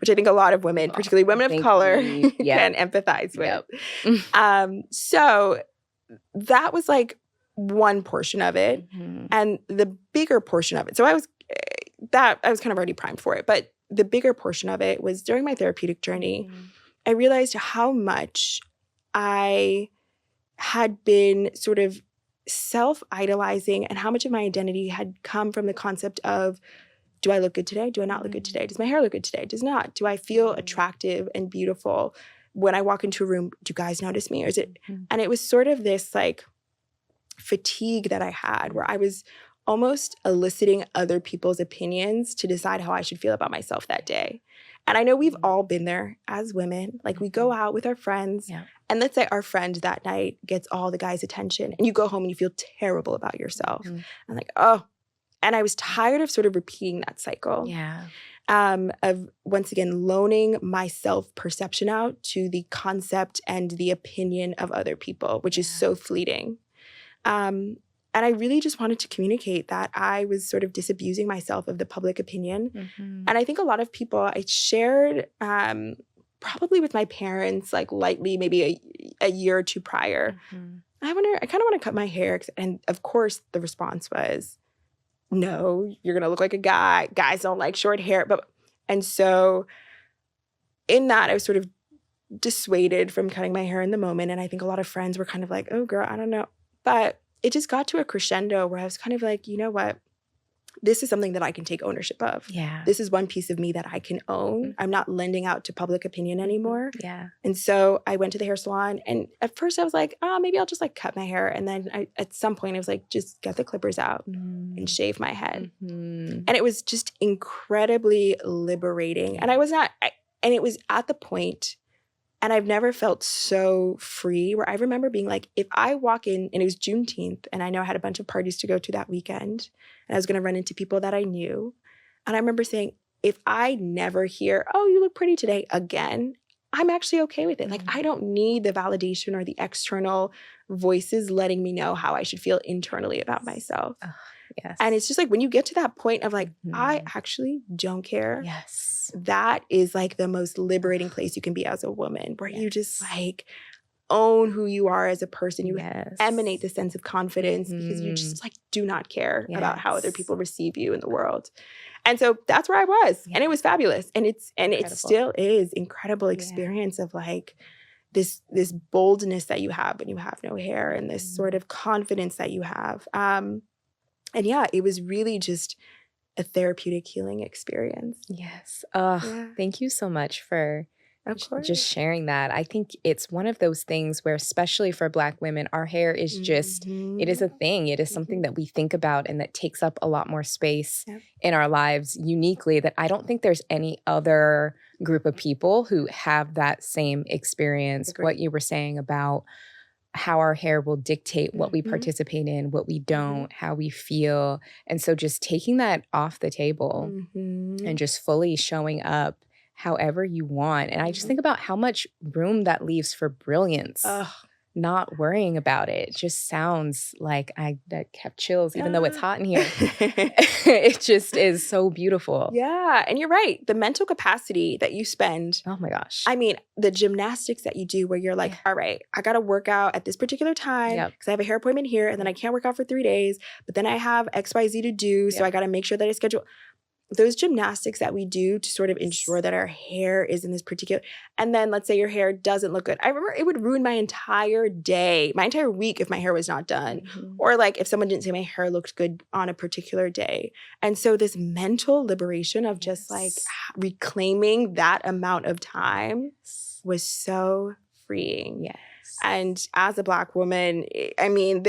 which I think a lot of women, particularly women of color, can empathize with. So that was like one portion of it, and the bigger portion of it. So I was kind of already primed for it, but the bigger portion of it was during my therapeutic journey. I realized how much I had been sort of self-idolizing, and how much of my identity had come from the concept of, do I look good today? Do I not look good today? Does my hair look good today? Does not? Do I feel attractive and beautiful when I walk into a room? Do guys notice me? Or is it? And it was sort of this like fatigue that I had where I was almost eliciting other people's opinions to decide how I should feel about myself that day. And I know we've all been there as women. Like we go out with our friends and let's say our friend that night gets all the guys' attention and you go home and you feel terrible about yourself. I'm like, oh. And I was tired of sort of repeating that cycle. Of once again loaning my self-perception out to the concept and the opinion of other people, which is so fleeting. And I really just wanted to communicate that I was sort of disabusing myself of the public opinion. And I think a lot of people, I shared probably with my parents, like lightly, maybe a year or two prior. I kind of want to cut my hair. And of course, the response was, no, you're going to look like a guy. Guys don't like short hair. And so in that, I was sort of dissuaded from cutting my hair in the moment. And I think a lot of friends were kind of like, oh, girl, I don't know. But it just got to a crescendo where I was kind of like, you know what? This is something that I can take ownership of. This is one piece of me that I can own. I'm not lending out to public opinion anymore. And so I went to the hair salon. And at first I was like, oh, maybe I'll just like cut my hair. And then at some point I was like, just get the clippers out and shave my head. And it was just incredibly liberating. And and it was at the point, and I've never felt so free, where I remember being like, if I walk in, and it was Juneteenth, and I know I had a bunch of parties to go to that weekend, and I was going to run into people that I knew. And I remember saying, if I never hear, oh, you look pretty today again, I'm actually okay with it. Like, I don't need the validation or the external voices letting me know how I should feel internally about myself. And it's just like, when you get to that point of like, I actually don't care. That is like the most liberating place you can be as a woman, where you just like own who you are as a person. You emanate the sense of confidence because you just like do not care about how other people receive you in the world. And so that's where I was. And it was fabulous. And it still is incredible experience of like this boldness that you have when you have no hair, and this sort of confidence that you have. And yeah, it was really just a therapeutic healing experience. Yes. Yeah. Thank you so much for Of course. just sharing that. I think it's one of those things where, especially for Black women, our hair is just, it is a thing. It is something that we think about and that takes up a lot more space in our lives uniquely, that I don't think there's any other group of people who have that same experience. Agreed. What you were saying about how our hair will dictate what we participate in, what we don't, how we feel. And so just taking that off the table and just fully showing up however you want. And I just think about how much room that leaves for brilliance. Not worrying about it just sounds like I have chills, even though it's hot in here. It just is so beautiful. Yeah. And you're right. The mental capacity that you spend. Oh my gosh. I mean, the gymnastics that you do where you're like, all right, I got to work out at this particular time because I have a hair appointment here, and then I can't work out for 3 days, but then I have XYZ to do. So I got to make sure that I schedule those gymnastics that we do to sort of ensure that our hair is in this particular, and then let's say your hair doesn't look good. I remember it would ruin my entire day, my entire week if my hair was not done. Or like if someone didn't say my hair looked good on a particular day. And so this mental liberation of just like reclaiming that amount of time was so freeing. Yes. And as a Black woman, I mean,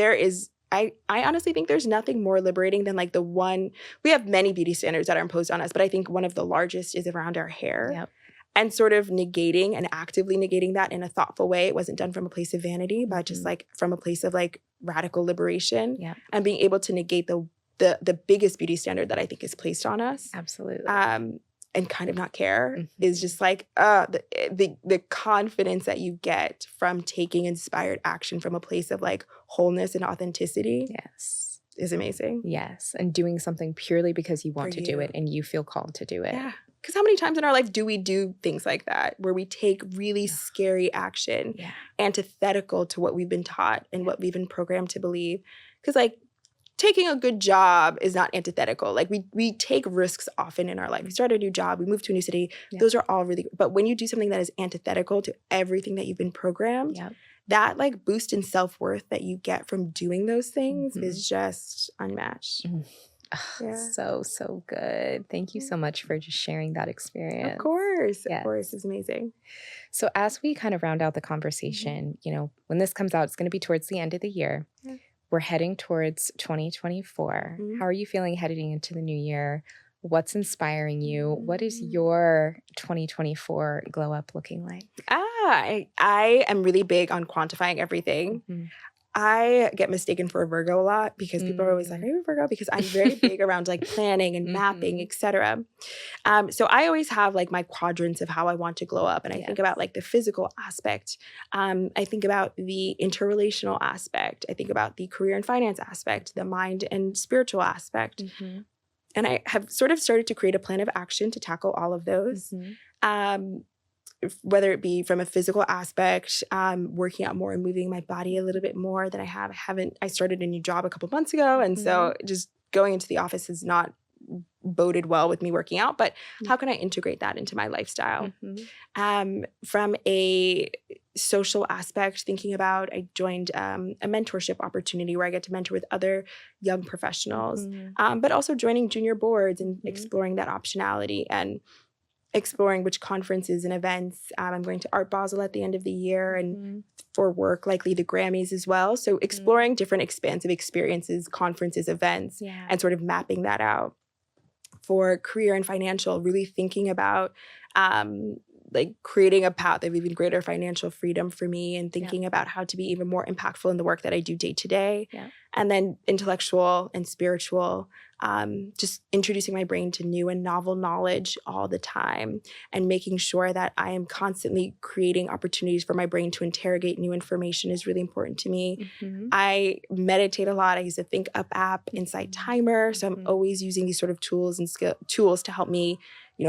I honestly think there's nothing more liberating than like we have many beauty standards that are imposed on us, but I think one of the largest is around our hair. And sort of negating and actively negating that in a thoughtful way. It wasn't done from a place of vanity, but just like from a place of like radical liberation and being able to negate the biggest beauty standard that I think is placed on us. Absolutely. And kind of not care is just like the confidence that you get from taking inspired action from a place of like wholeness and authenticity. Yes. Is amazing. Yes. And doing something purely because you want to do it and you feel called to do it. Yeah. Because how many times in our life do we do things like that where we take really scary action antithetical to what we've been taught and what we've been programmed to believe? Because like taking a good job is not antithetical. Like we take risks often in our life. We start a new job, we move to a new city. Those are all really, but when you do something that is antithetical to everything that you've been programmed, that like boost in self-worth that you get from doing those things is just unmatched. So good. Thank you so much for just sharing that experience. Of course. Of course. It's amazing. So as we kind of round out the conversation, you know, when this comes out, it's going to be towards the end of the year. We're heading towards 2024. How are you feeling heading into the new year? What's inspiring you? What is your 2024 glow up looking like? I am really big on quantifying everything. I get mistaken for a Virgo a lot because people are always like, are you a Virgo? Because I'm very big around like planning and mapping, etc. So I always have like my quadrants of how I want to glow up. And I think about like the physical aspect. I think about the interrelational aspect. I think about the career and finance aspect, the mind and spiritual aspect. And I have sort of started to create a plan of action to tackle all of those. Whether it be from a physical aspect, working out more and moving my body a little bit more than I have. I started a new job a couple months ago. And so just going into the office has not boded well with me working out, but how can I integrate that into my lifestyle? From a social aspect, thinking about, I joined a mentorship opportunity where I get to mentor with other young professionals, but also joining junior boards and exploring that optionality and exploring which conferences and events. I'm going to Art Basel at the end of the year and for work, likely the Grammys as well. So exploring different expansive experiences, conferences, events, and sort of mapping that out. For career and financial, really thinking about like creating a path of even greater financial freedom for me and thinking about how to be even more impactful in the work that I do day to day. And then intellectual and spiritual, just introducing my brain to new and novel knowledge all the time and making sure that I am constantly creating opportunities for my brain to interrogate new information is really important to me. I meditate a lot. I use the Think Up app, Insight Timer. So I'm always using these sort of tools and tools to help me,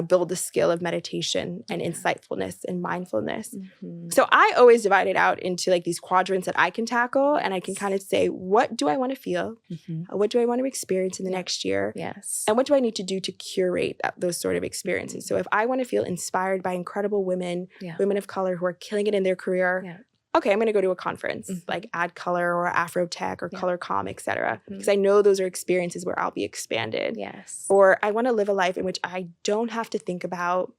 build the skill of meditation and insightfulness and mindfulness. Mm-hmm. So I always divide it out into like these quadrants that I can tackle, and I can kind of say, what do I want to feel? Mm-hmm. What do I want to experience in the next year? Yes. And what do I need to do to curate those sort of experiences? So if I want to feel inspired by incredible women, women of color who are killing it in their career, okay, I'm going to go to a conference like Add Color or Afrotech or ColorCom, etc. Because I know those are experiences where I'll be expanded. Yes. Or I want to live a life in which I don't have to think about,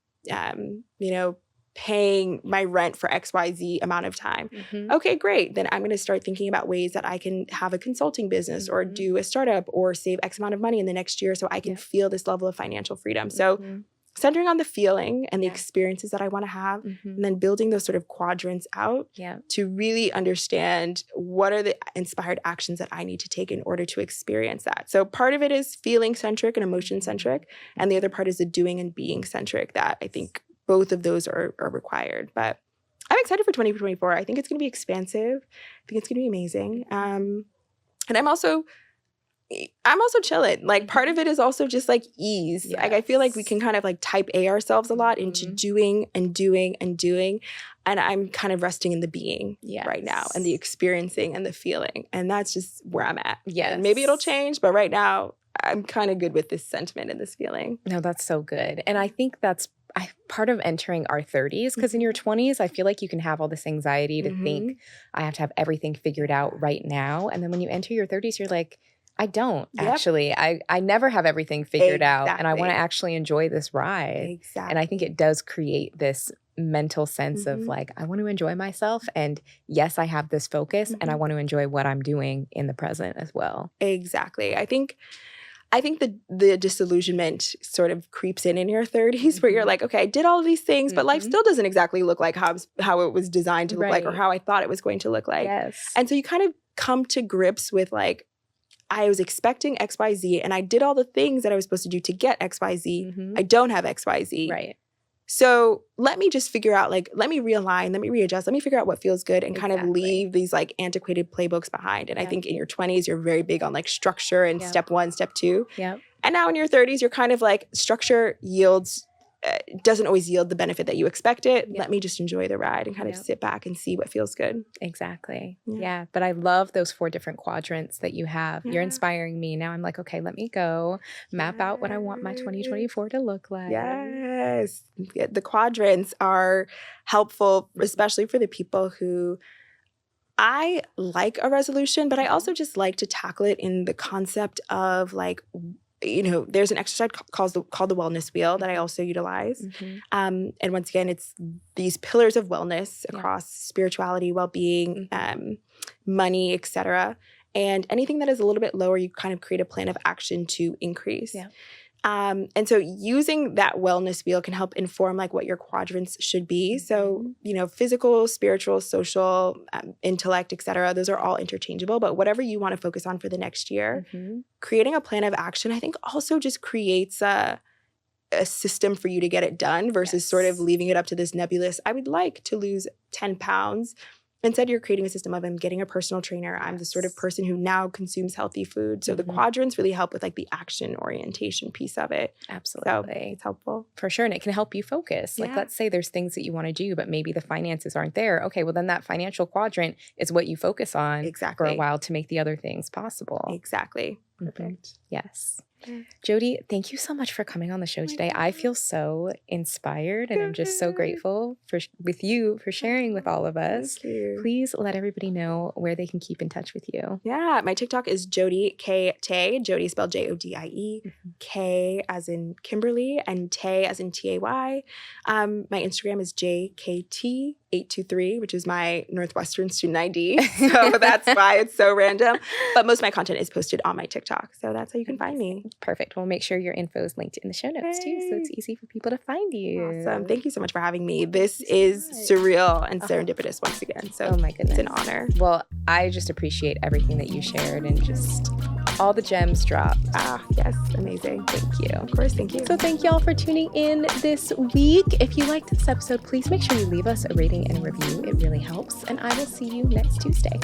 paying my rent for XYZ amount of time. Okay, great. Then I'm going to start thinking about ways that I can have a consulting business or do a startup or save X amount of money in the next year so I can feel this level of financial freedom. So centering on the feeling and the experiences that I want to have, and then building those sort of quadrants out to really understand what are the inspired actions that I need to take in order to experience that. So part of it is feeling centric and emotion centric, and the other part is the doing and being centric that I think both of those are required. But I'm excited for 2024. I think it's going to be expansive. I think it's going to be amazing. And I'm also chilling. Like part of it is also just like ease. Like I feel like we can kind of like type A ourselves a lot into doing and doing and doing. And I'm kind of resting in the being right now and the experiencing and the feeling. And that's just where I'm at. Yes. And maybe it'll change, but right now I'm kind of good with this sentiment and this feeling. No, that's so good. And I think that's part of entering our 30s, because in your 20s, I feel like you can have all this anxiety to think I have to have everything figured out right now. And then when you enter your 30s, you're like, I don't actually. I never have everything figured out, and I want to actually enjoy this ride. Exactly. And I think it does create this mental sense of like, I want to enjoy myself. And yes, I have this focus and I want to enjoy what I'm doing in the present as well. Exactly. I think the disillusionment sort of creeps in your 30s where you're like, okay, I did all of these things, but life still doesn't exactly look like how it was designed to look like or how I thought it was going to look like. Yes. And so you kind of come to grips with like, I was expecting XYZ and I did all the things that I was supposed to do to get XYZ. I don't have XYZ. Right. So let me just figure out, like, let me realign, let me readjust, let me figure out what feels good and kind of leave these like antiquated playbooks behind. And I think in your 20s, you're very big on like structure and step 1, step 2. Yeah. And now in your 30s, you're kind of like structure doesn't always yield the benefit that you expect it. Let me just enjoy the ride and kind of sit back and see what feels good. Exactly. Yeah. But I love those 4 different quadrants that you have. You're inspiring me. Now I'm like, okay, let me go map out what I want my 2024 to look like. Yes. The quadrants are helpful, especially for the people who I like a resolution, but I also just like to tackle it in the concept of like, there's an exercise called the wellness wheel that I also utilize. And once again, it's these pillars of wellness across spirituality, well-being, money, etc. And anything that is a little bit lower, you kind of create a plan of action to increase. And so using that wellness wheel can help inform like what your quadrants should be. So, physical, spiritual, social, intellect, etc. Those are all interchangeable, but whatever you want to focus on for the next year, creating a plan of action, I think also just creates a system for you to get it done versus sort of leaving it up to this nebulous, I would like to lose 10 pounds. Instead, you're creating a system of I'm getting a personal trainer. I'm the sort of person who now consumes healthy food. So the quadrants really help with like the action orientation piece of it. Absolutely. So it's helpful. For sure. And it can help you focus. Like let's say there's things that you want to do, but maybe the finances aren't there. Okay, well then that financial quadrant is what you focus on for a while to make the other things possible. Exactly. Perfect. Yes. Jodie, thank you so much for coming on the show today. I feel so inspired and I'm just so grateful with you for sharing with all of us. Thank you. Please let everybody know where they can keep in touch with you. Yeah, my TikTok is Jodie K Tay. Jodie spelled Jodie. K as in Kimberly and Tay as in Tay. My Instagram is JKT823, which is my Northwestern student ID. So that's why it's so random. But most of my content is posted on my TikTok. So that's how you can find me. Perfect. We'll make sure your info is linked in the show notes too, so it's easy for people to find you. Awesome. Thank you so much for having me. This is surreal and serendipitous once again. So oh my goodness. It's an honor. Well, I just appreciate everything that you shared and just all the gems dropped. Yes. Amazing. Thank you. Of course. Thank you. So thank you all for tuning in this week. If you liked this episode, please make sure you leave us a rating and a review. It really helps. And I will see you next Tuesday.